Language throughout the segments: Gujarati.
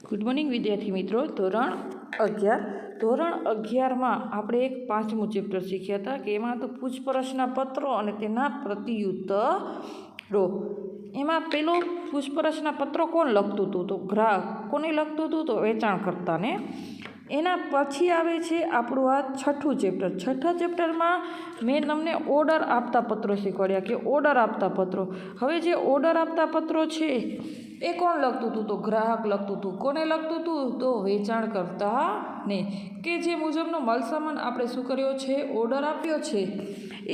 ગુડ મોર્નિંગ વિદ્યાર્થી મિત્રો. ધોરણ 11માં આપણે એક 5મું ચેપ્ટર શીખ્યા હતા કે એમાં તો પૂછપરછના પત્રો અને તેના પ્રત્યુત્તરો. એમાં પેલો પૂછપરછના પત્રો કોણ લખતું હતું? તો ગ્રાહક. કોને લખતું હતું? તો વેચાણકર્તાને. એના પછી આવે છે આપણું આ 6થું ચેપ્ટર. 6થા ચેપ્ટરમાં મેં તમને ઓર્ડર આપતા પત્રો શીખવાડ્યા કે ઓર્ડર આપતા પત્રો. હવે જે ઓર્ડર આપતા પત્રો છે એ કોણ લખતું હતું? તો ગ્રાહક લખતું હતું. કોને લખતું હતું? તો વેચાણકર્તાને. કે જે મુજબનો માલસામાન આપણે શું કર્યો છે? ઓર્ડર આપ્યો છે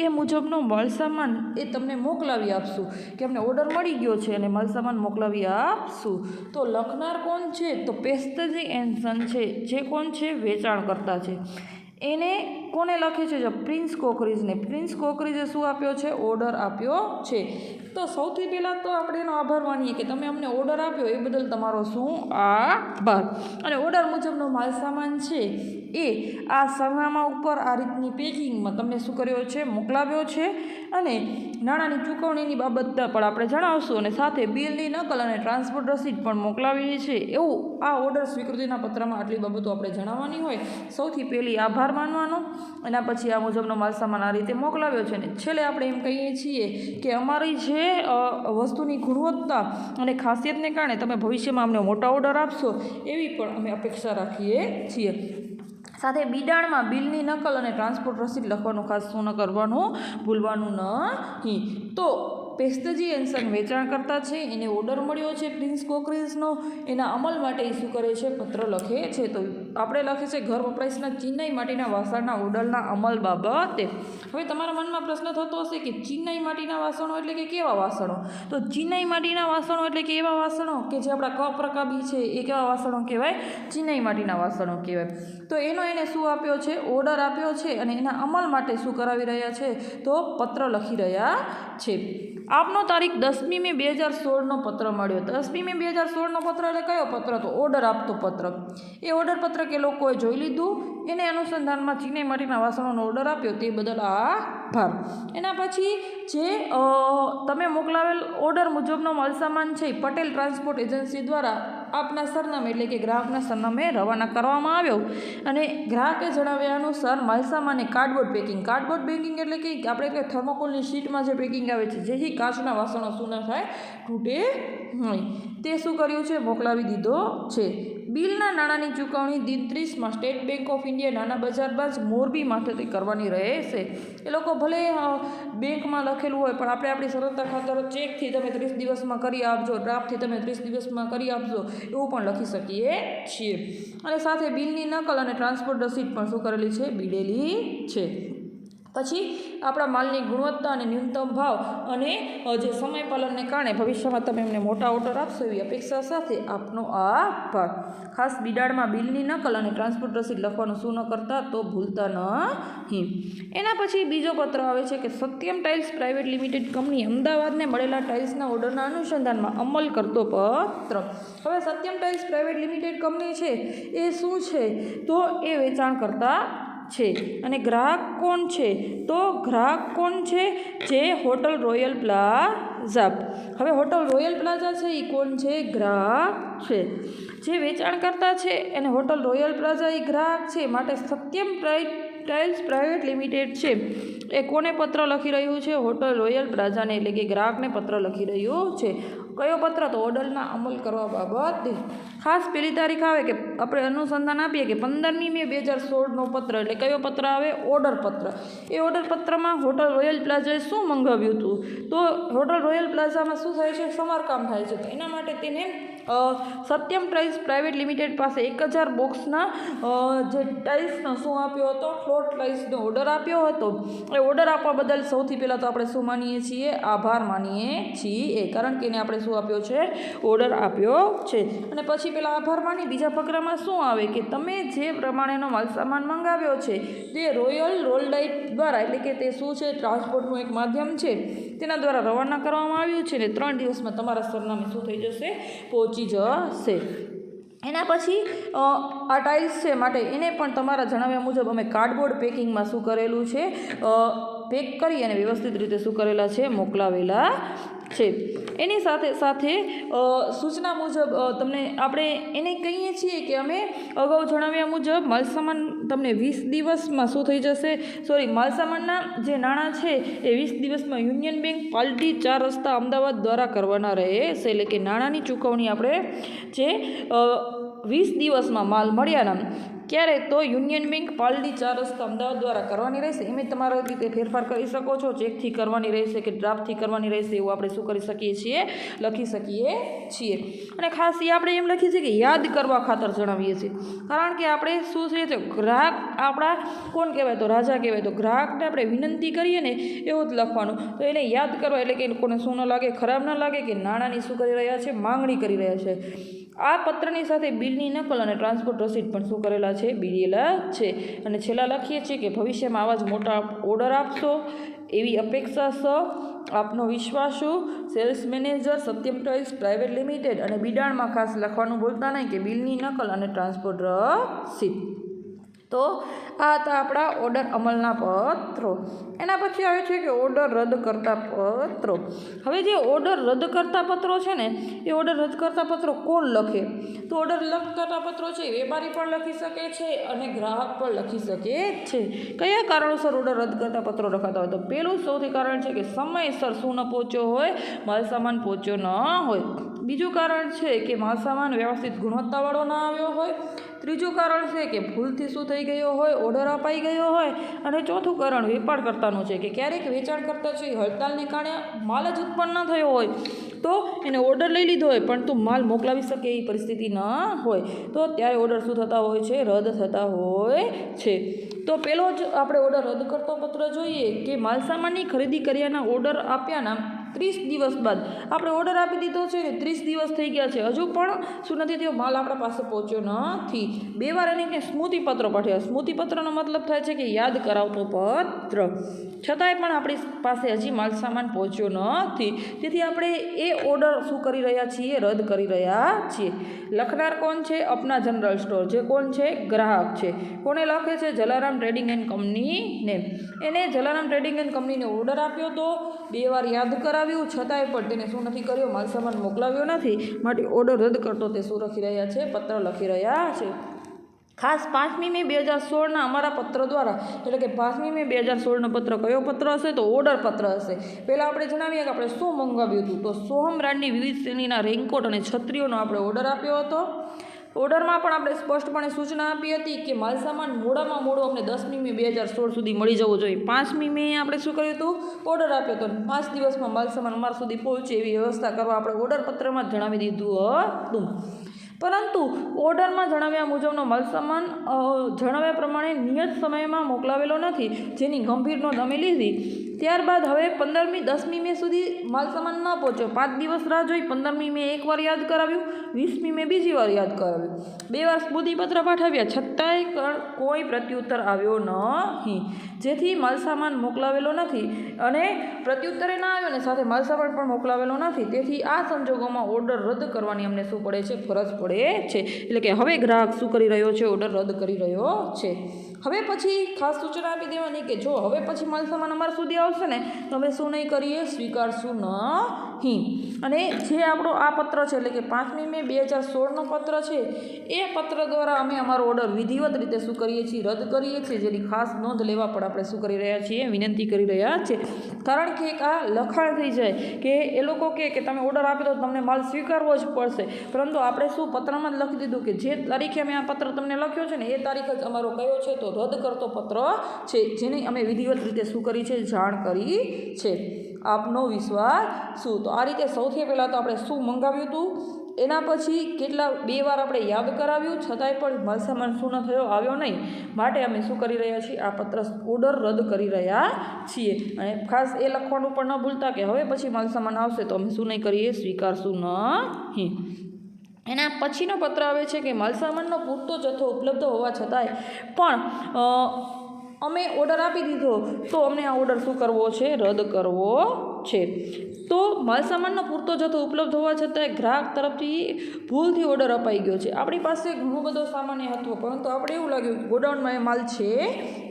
એ મુજબનો માલસામાન એ તમને મોકલાવી આપશું. કે અમને ઓર્ડર મળી ગયો છે અને માલસામાન મોકલાવી આપશું. તો લખનાર કોણ છે? તો પેસ્ટજી એન્ડ સન છે. જે કોણ છે? વેચાણકર્તા છે. એને કોને લખે છે? જો પ્રિન્સ કોકરીઝને. પ્રિન્સ કોકરીઝે શું આપ્યો છે? ઓર્ડર આપ્યો છે. તો સૌથી પહેલાં તો આપણે એનો આભાર માનીએ કે તમે અમને ઓર્ડર આપ્યો એ બદલ તમારો શું આભાર. અને ઓર્ડર મુજબનો માલસામાન છે એ આ સરનામા ઉપર આ રીતની પેકિંગમાં તમને શું કર્યો છે? મોકલાવ્યો છે. અને નાણાંની ચૂકવણીની બાબત પણ આપણે જણાવશું અને સાથે બિલની નકલ અને ટ્રાન્સપોર્ટ રસીદ પણ મોકલાવેલી છે. એવું આ ઓર્ડર સ્વીકૃતિના પત્રમાં આટલી બાબતો આપણે જણાવવાની હોય. સૌથી પહેલી આભાર માનવાનો, એના પછી આ મુજબનો માલસામાન આ રીતે મોકલાવ્યો છે. ને છેલ્લે આપણે એમ કહીએ છીએ કે અમારી જે વસ્તુની ગુણવત્તા અને ખાસિયતને કારણે તમે ભવિષ્યમાં અમને મોટા ઓર્ડર આપશો એવી પણ અમે અપેક્ષા રાખીએ છીએ. સાથે બિડાણમાં બિલની નકલ અને ટ્રાન્સપોર્ટ રસીદ લખવાનું ખાસ શું ન કરવાનું? ભૂલવાનું નહીં. તો પેસ્ટજી એન્ડ સન વેચાણકર્તા છે, એને ઓર્ડર મળ્યો છે પ્રિન્સ કોકરીઝનો. એના અમલ માટે એ શું કરે છે? પત્ર લખે છે. તો આપણે લખે છે ઘર વપરાશના ચિનાઈ માટીના વાસણના ઓર્ડરના અમલ બાબતે. હવે તમારા મનમાં પ્રશ્ન થતો હશે કે ચિનાઈ માટીના વાસણો એટલે કે કેવા વાસણો? તો ચિનાઈ માટીના વાસણો એટલે કે એવા વાસણો કે જે આપણા કપ રકાબી છે એ કેવા વાસણો કહેવાય? ચિનાઈ માટીના વાસણો કહેવાય. તો એને શું આપ્યો છે? ઓર્ડર આપ્યો છે. અને એના અમલ માટે શું કરાવી રહ્યા છે? તો પત્ર લખી રહ્યા છે. આપનો તારીખ 10મી મે 2016નો પત્ર મળ્યો. 10મી મે 2016નો પત્ર એટલે કયો પત્ર? તો ઓર્ડર આપતો પત્ર. એ ઓર્ડર પત્ર કે લોકોએ જોઈ લીધું. એને અનુસંધાનમાં ચિનાઈ માટીના વાસણોનો ઓર્ડર આપ્યો તે બદલ આભાર. એના પછી જે તમે મોકલાવેલ ઓર્ડર મુજબનો માલસામાન છે પટેલ ટ્રાન્સપોર્ટ એજન્સી દ્વારા આપના સરનામે એટલે કે ગ્રાહકના સરનામે રવાના કરવામાં આવ્યો. અને ગ્રાહકે જણાવ્યા અનુસાર માલસામાને કાર્ડબોર્ડ પેકિંગ. કાર્ડબોર્ડ પેકિંગ એટલે કે આપણે કે થર્મોકોલની શીટમાં જે પેકિંગ આવે છે જેથી કાચના વાસણો શું ન થાય? તૂટે નહીં. તે શું કર્યું છે? મોકલાવી દીધો છે. બિલના નાણાંની ચૂકવણી દિન 30માં સ્ટેટ બેંક ઓફ ઇન્ડિયા નાના બજાર બ્રાન્ચ મોરબી માટેથી કરવાની રહેશે. એ લોકો ભલે બેંકમાં લખેલું હોય પણ આપણે આપણી સરળતા ખાતર ચેકથી તમે 30 દિવસમાં કરી આપજો, ડ્રાફ્ટથી તમે 30 દિવસમાં કરી આપજો એવું પણ લખી શકીએ છીએ. અને સાથે બિલની નકલ અને ટ્રાન્સપોર્ટ રસીદ પણ શું કરેલી છે? બીડેલી છે. પછી આપણા માલની ગુણવત્તા અને ન્યૂનતમ ભાવ અને જે સમયપાલનને કારણે ભવિષ્યમાં તમે એમને મોટા ઓર્ડર આપશો એવી અપેક્ષા સાથે આપનો આભાર. ખાસ બિડાળમાં બિલની નકલ અને ટ્રાન્સપોર્ટ રસીદ લખવાનું શું ન કરતા? તો ભૂલતા નહીં. એના પછી બીજો પત્ર આવે છે કે Satyam tiles private limited company અમદાવાદને મળેલા ટાઇલ્સના ઓર્ડરના અનુસંધાનમાં અમલ કરતો પત્ર. હવે Satyam tiles private limited company છે એ શું છે? તો એ વેચાણ કરતા છે. અને ગ્રાહક કોણ છે? તો ગ્રાહક કોણ છે? જે હોટલ રોયલ પ્લાઝા. હવે હોટલ રોયલ પ્લાઝા છે એ કોણ છે? ગ્રાહક છે. જે વેચાણકર્તા છે એને હોટલ રોયલ પ્લાઝા એ ગ્રાહક છે. માટે સત્યમ ટાઇલ્સ પ્રાઇવેટ લિમિટેડ છે એ કોને પત્ર લખી રહ્યું છે? હોટલ રોયલ પ્લાઝાને એટલે કે ગ્રાહકને પત્ર લખી રહ્યું છે. કયો પત્ર? તો ઓર્ડરના અમલ કરવા બાબતે. ખાસ પેલી તારીખ આવે કે આપણે અનુસંધાન આપીએ કે 15મી મે 2016નો પત્ર એટલે કયો પત્ર આવે? ઓર્ડર પત્ર. એ ઓર્ડર પત્રમાં હોટલ રોયલ પ્લાઝાએ શું મંગાવ્યું હતું? તો હોટલ રોયલ પ્લાઝામાં શું થાય છે? સમારકામ થાય છે. તો એના માટે તેને સત્યમ ટાઇલ્સ પ્રાઇવેટ લિમિટેડ પાસે 1000 બોક્સના જે ટાઇલ્સનો શું આપ્યો હતો? ફ્લોર ટાઇલ્સનો ઓર્ડર આપ્યો હતો. એ ઓર્ડર આપવા બદલ સૌથી પહેલાં તો આપણે શું માનીએ છીએ? આભાર માનીએ છીએ. કારણ કે એને આપણે શું આપ્યો છે? ઓર્ડર આપ્યો છે. અને પછી પેલા આભાર માની બીજા ફકરામાં શું આવે કે તમે જે પ્રમાણેનો માલસામાન મંગાવ્યો છે તે રોયલ રોલડાઇટ દ્વારા એટલે કે તે શું છે? ટ્રાન્સપોર્ટનું એક માધ્યમ છે તેના દ્વારા રવાના કરવામાં આવ્યું છે. ને 3 દિવસમાં તમારા સરનામે શું થઈ જશે? પહોંચી જશે. એના પછી આ ટાઇલ્સ છે માટે એને પણ તમારા જણાવ્યા મુજબ અમે કાર્ડબોર્ડ પેકિંગમાં શું કરેલું છે? પેક કરી અને વ્યવસ્થિત રીતે શું કરેલા છે, મોકલાવેલા છે. એની સાથે સાથે સૂચના મુજબ તમને આપણે એને કહીએ છીએ કે અમે અગાઉ જણાવ્યા મુજબ માલસામાન તમને 20 દિવસમાં શું થઈ જશે, માલસામાનના જે નાણાં છે એ 20 દિવસમાં યુનિયન બેંક પાલડી 4 રસ્તા અમદાવાદ દ્વારા કરવાના રહેશે. એટલે કે નાણાંની ચૂકવણી આપણે જે 20 દિવસમાં માલ મળ્યાના ક્યારે તો યુનિયન બેંક પાલડી 4 રસ્તા અમદાવાદ દ્વારા કરવાની રહેશે. એમ તમારા રીતે ફેરફાર કરી શકો છો, ચેકથી કરવાની રહેશે કે ડ્રાફ્ટથી કરવાની રહેશે, એવું આપણે શું કરી શકીએ છીએ, લખી શકીએ છીએ. અને ખાસ એ આપણે એમ લખીએ છીએ કે યાદ કરવા ખાતર જણાવીએ છીએ, કારણ કે આપણે શું છે તો ગ્રાહક આપણા કોણ કહેવાય, તો રાજા કહેવાય. તો ગ્રાહકને આપણે વિનંતી કરીએ ને એવું જ લખવાનું. તો એને યાદ કરવા એટલે કે એ લોકોને શું ન લાગે, ખરાબ ન લાગે કે નાણાંની શું કરી રહ્યા છે, માંગણી કરી રહ્યા છે. આ પત્રની સાથે બિલની નકલ અને ટ્રાન્સપોર્ટ રસીદ પણ શું કરેલા છે, બીડેલા છે. અને છેલ્લા લખીએ છીએ કે ભવિષ્યમાં આવા જ મોટા ઓર્ડર આપશો એવી અપેક્ષા છે. આપનો વિશ્વાસુ sales manager, Satyam tiles private limited. અને બિડાણમાં ખાસ લખવાનું ભૂલતા નહીં કે બિલની નકલ અને ટ્રાન્સપોર્ટ રસીદ. તો આ હતા આપણા ઓર્ડર અમલના પત્રો. એના પછી આવે છે કે ઓર્ડર રદ કરતા પત્રો. હવે જે ઓર્ડર રદ કરતા પત્રો છે ને એ ઓર્ડર રદ કરતા પત્રો કોણ લખે, તો ઓર્ડર રદ કરતા પત્રો છે વેપારી પણ લખી શકે છે અને ગ્રાહક પણ લખી શકે છે. કયા કારણોસર ઓર્ડર રદ કરતા પત્રો લખાતા હોય, તો પહેલું સૌથી કારણ છે કે સમયસર શું ન પહોંચ્યો હોય, માલસામાન પહોંચ્યો ન હોય. બીજું કારણ છે કે માલસામાન વ્યવસ્થિત ગુણવત્તાવાળો ન આવ્યો હોય. ત્રીજું કારણ છે કે ભૂલથી શું થઈ ગયો હોય, ઓર્ડર અપાઈ ગયો હોય. અને ચોથું કારણ વેપાર કરતાનું છે કે ક્યારેક વેચાણ કરતા છે હડતાલને કારણે માલ જ ઉત્પન્ન ન થયો હોય, તો એને ઓર્ડર લઈ લીધો હોય પણ તું માલ મોકલાવી શકે એવી પરિસ્થિતિ ન હોય, તો ત્યારે ઓર્ડર શું થતા હોય છે, રદ થતા હોય છે. તો પહેલો જ આપણે ઓર્ડર રદ કરતો પત્ર જોઈએ કે માલસામાનની ખરીદી કર્યાના ઓર્ડર આપ્યાના 30 દિવસ બાદ આપણે ઓર્ડર આપી દીધો છે ને 30 દિવસ થઈ ગયા છે, હજુ પણ શું નથી થયો, માલ આપણા પાસે પહોંચ્યો નથી. 2 વાર એને સ્મૃતિપત્ર પાઠવ્યા. સ્મૃતિપત્રનો મતલબ થાય છે કે યાદ કરાવતો પત્ર. છતાંય પણ આપણી પાસે હજી માલસામાન પહોંચ્યો નથી, તેથી આપણે એ ઓર્ડર શું કરી રહ્યા છીએ, રદ કરી રહ્યા છીએ. લખનાર કોણ છે, અપના જનરલ સ્ટોર. જે કોણ છે, ગ્રાહક છે. કોને લખે છે, જલારામ ટ્રેડિંગ એન્ડ કંપનીને. એને જલારામ ટ્રેડિંગ એન્ડ કંપનીને ઓર્ડર આપ્યો તો 2 વાર યાદ કરાવ્યું, છતાંય પણ તેને શું નથી કર્યો, માલસામાન મોકલાવ્યો નથી. માટે ઓર્ડર રદ કરતો તે શું લખી રહ્યા છે, પત્ર લખી રહ્યા છે. ખાસ 5મી મે 2016ના અમારા પત્ર દ્વારા, એટલે કે 5મી મે 2016નો પત્ર કયો પત્ર હશે, તો ઓર્ડર પત્ર હશે. પહેલાં આપણે જણાવીએ કે આપણે શું મંગાવ્યું હતું, તો સોહમ બ્રાન્ડની વિવિધ શ્રેણીના રેઇનકોટ અને છત્રીઓનો આપણે ઓર્ડર આપ્યો હતો. ઓર્ડરમાં પણ આપણે સ્પષ્ટપણે સૂચના આપી હતી કે માલસામાન મોડામાં મોડો અમને 10મી મે 2016 સુધી મળી જવું જોઈએ. 5મી મે આપણે શું કર્યું હતું, ઓર્ડર આપ્યો હતો. 5 દિવસમાં માલસામાન અમારા સુધી પહોંચે એવી વ્યવસ્થા કરવા આપણે ઓર્ડર પત્રમાં જ જણાવી દીધું હતું. પરંતુ ઓર્ડરમાં જણાવ્યા મુજબનો માલસામાન જણાવ્યા પ્રમાણે નિયત સમયમાં મોકલાવેલો નથી, જેની ગંભીર નોંધ અમે લીધી. ત્યારબાદ હવે 10મી મે સુધી માલસામાન ન પહોંચ્યો. 5 દિવસ રાહ જોઈ. 15મી મે એકવાર યાદ કરાવ્યું, 20મી મે બીજી વાર યાદ કરાવ્યું. 2 વાર સ્મૃતિપત્ર પાઠવ્યા, છતાંય કોઈ પ્રત્યુત્તર આવ્યો નહીં, જેથી માલસામાન મોકલાવેલો નથી. અને પ્રત્યુત્તરે ના આવ્યો ને સાથે માલસામાન પણ મોકલાવેલો નથી. તેથી આ સંજોગોમાં ઓર્ડર રદ કરવાની અમને શું પડે છે, ફરજ પડે છે. એટલે કે હવે ગ્રાહક શું કરી રહ્યો છે, ઓર્ડર રદ કરી રહ્યો છે. હવે પછી ખાસ સૂચના આપી દેવાની કે જો હવે પછી માલસામાન અમારા સુધી આવશે ને તો અમે શું નહીં કરીએ, સ્વીકારશું નહીં. અને જે આપણો આ પત્ર છે, એટલે કે 5મી મે 2016નો પત્ર છે, એ પત્ર દ્વારા અમે અમારો ઓર્ડર વિધિવત રીતે શું કરીએ છીએ, રદ કરીએ છીએ. જેની ખાસ નોંધ લેવા પણ આપણે શું કરી રહ્યા છીએ, વિનંતી કરી રહ્યા છીએ. કારણ કે એક આ લખાણ થઈ જાય કે એ લોકો કે તમે ઓર્ડર આપી દો તમને માલ સ્વીકારવો જ પડશે, પરંતુ આપણે શું પત્રમાં જ લખી દીધું કે જે તારીખે અમે આ પત્ર તમને લખ્યો છે ને એ તારીખ જ અમારો કયો છે, તો રદ કરતો પત્ર છે, જેની અમે વિધિવત રીતે શું કરી છે, જાણ કરી છે. આપનો વિશ્વાસ શું. તો આ રીતે સૌથી પહેલાં તો આપણે શું મંગાવ્યું હતું, એના પછી કેટલા 2 વાર આપણે યાદ કરાવ્યું, છતાંય પણ માલસામાન શું ન થયો, આવ્યો નહીં. માટે અમે શું કરી રહ્યા છીએ, આ પત્ર ઓર્ડર રદ કરી રહ્યા છીએ. અને ખાસ એ લખવાનું પણ ન ભૂલતા કે હવે પછી માલસામાન આવશે તો અમે શું નહીં કરીએ, સ્વીકારશું નહીં. એના પછીનો પત્ર આવે છે કે માલસામાનનો પૂરતો જથ્થો ઉપલબ્ધ હોવા છતાંય પણ અમે ઓર્ડર આપી દીધો તો અમને આ ઓર્ડર શું કરવો છે, રદ કરવો છે. તો માલસામાનનો પૂરતો જથ્થો ઉપલબ્ધ હોવા છતાંય ગ્રાહક તરફથી ભૂલથી ઓર્ડર અપાઈ ગયો છે. આપણી પાસે ઘણો બધો સામાન હતો, પરંતુ આપણે એવું લાગ્યું કે ગોડાઉનમાં એ માલ છે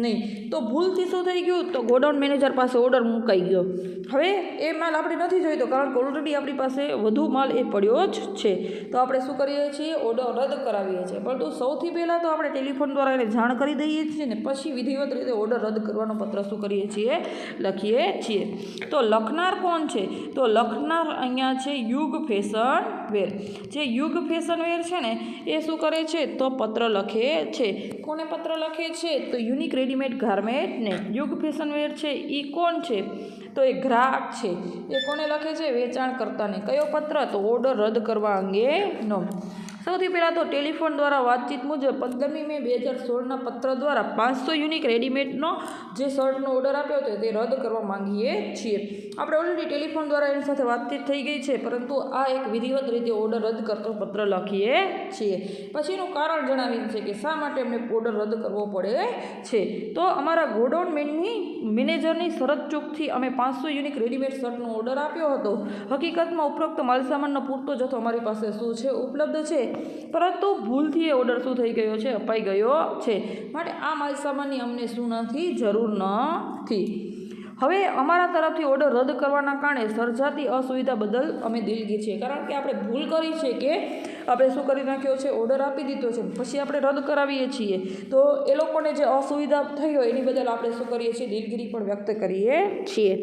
નહીં. તો ભૂલથી શું થઈ ગયું, તો ગોડાઉન મેનેજર પાસે ઓર્ડર મુકાઈ ગયો. હવે એ માલ આપણે નથી જોઈતો, કારણ કે ઓલરેડી આપણી પાસે વધુ માલ એ પડ્યો જ છે. તો આપણે શું કરીએ છીએ, ઓર્ડર રદ કરાવીએ છીએ. પરંતુ સૌથી પહેલાં તો આપણે ટેલિફોન દ્વારા એને જાણ કરી દઈએ છીએ ને પછી વિધિવત રીતે ઓર્ડર રદ કરવાનો પત્ર શું કરીએ છીએ, લખીએ છીએ. તો લખનાર કોણ છે, તો લખનાર અહીંયા છે યુગ ફેશન વેર. જે યુગ ફેશન વેર છે ને એ શું કરે છે, તો પત્ર લખે છે. કોને પત્ર લખે છે, તો યુનિક રેડીમેડ ગાર્મેન્ટને. યુગ ફેશન વેર છે એ કોણ છે, તો એ ગ્રાહક છે. એ કોને લખે છે, વેચાણકર્તાને. કયો પત્ર, તો ઓર્ડર રદ કરવા અંગેનો. સૌથી પહેલાં તો ટેલિફોન દ્વારા વાતચીત મુજબ 15મી મે 2016ના પત્ર દ્વારા 500 યુનિક રેડીમેડનો જે શર્ટનો ઓર્ડર આપ્યો હતો તે રદ કરવા માંગીએ છીએ. આપણે ઓલરેડી ટેલિફોન દ્વારા એની સાથે વાતચીત થઈ ગઈ છે, પરંતુ આ એક વિધિવત રીતે ઓર્ડર રદ કરતો પત્ર લખીએ છીએ. પછીનું કારણ જણાવીએ છીએ કે શા માટે એમને ઓર્ડર રદ કરવો પડે છે. તો અમારા ગોડાઉન મેનેજરની શરત ચોકથી અમે 500 યુનિક રેડીમેડ શર્ટનો ઓર્ડર આપ્યો હતો. હકીકતમાં ઉપરોક્ત માલસામાનનો પૂરતો જથ્થો અમારી પાસે શું છે, ઉપલબ્ધ છે, પરંતુ ભૂલથી એ ઓર્ડર શું થઈ ગયો છે, અપાઈ ગયો છે. માટે આ માલસામાનની અમને શું નથી, જરૂર નથી. હવે અમારા તરફથી ઓર્ડર રદ કરવાના કારણે સર્જાતી અસુવિધા બદલ અમે દિલગીર છીએ. કારણ કે આપણે ભૂલ કરી છે કે આપણે શું કરી નાખ્યો છે, ઓર્ડર આપી દીધો છે, પછી આપણે રદ કરાવીએ છીએ. તો એ લોકોને જે અસુવિધા થઈ હોય એની બદલ આપણે શું કરીએ છીએ, દિલગીરી પણ વ્યક્ત કરીએ છીએ.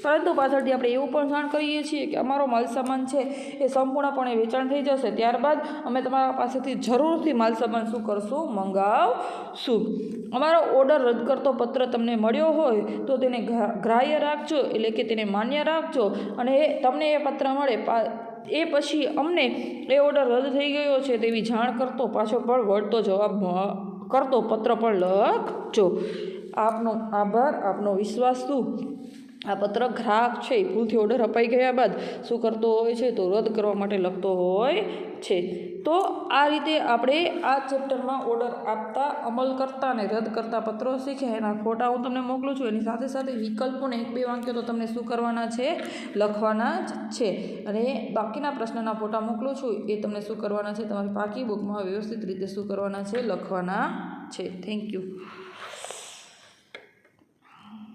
પરંતુ પાછળથી આપણે એવું પણ જાણ કરીએ છીએ કે અમારો માલસામાન છે એ સંપૂર્ણપણે વેચાણ થઈ જશે, ત્યારબાદ અમે તમારા પાસેથી જરૂરથી માલસામાન શું કરશું, મંગાવશું. અમારો ઓર્ડર રદ કરતો પત્ર તમને મળ્યો હોય તો તેને ગ્રાહ્ય રાખજો, એટલે કે તેને માન્ય રાખજો. અને તમને એ પત્ર મળે એ પછી અમને એ ઓર્ડર રદ થઈ ગયો છે તેવી જાણ કરતો પાછો પણ વળતો જવાબ કરતો પત્ર પણ લખજો. આપનો આભાર, આપનો વિશ્વાસ. આ પત્ર ગ્રાહક છે ભૂલથી ઓર્ડર અપાઈ ગયા બાદ શું કરતો હોય છે, તો રદ કરવા માટે લખતો હોય છે. તો આ રીતે આપણે આ ચેપ્ટરમાં ઓર્ડર આપતા, અમલ કરતા અને રદ કરતા પત્રો શીખ્યા. એના ફોટા હું તમને મોકલું છું. એની સાથે સાથે વિકલ્પોને 1-2 વાક્યો તો તમને શું કરવાના છે, લખવાના જ છે. અને બાકીના પ્રશ્નના ફોટા મોકલું છું એ તમને શું કરવાના છે, તમારી પાકી બુકમાં વ્યવસ્થિત રીતે શું કરવાના છે, લખવાના છે. Thank you.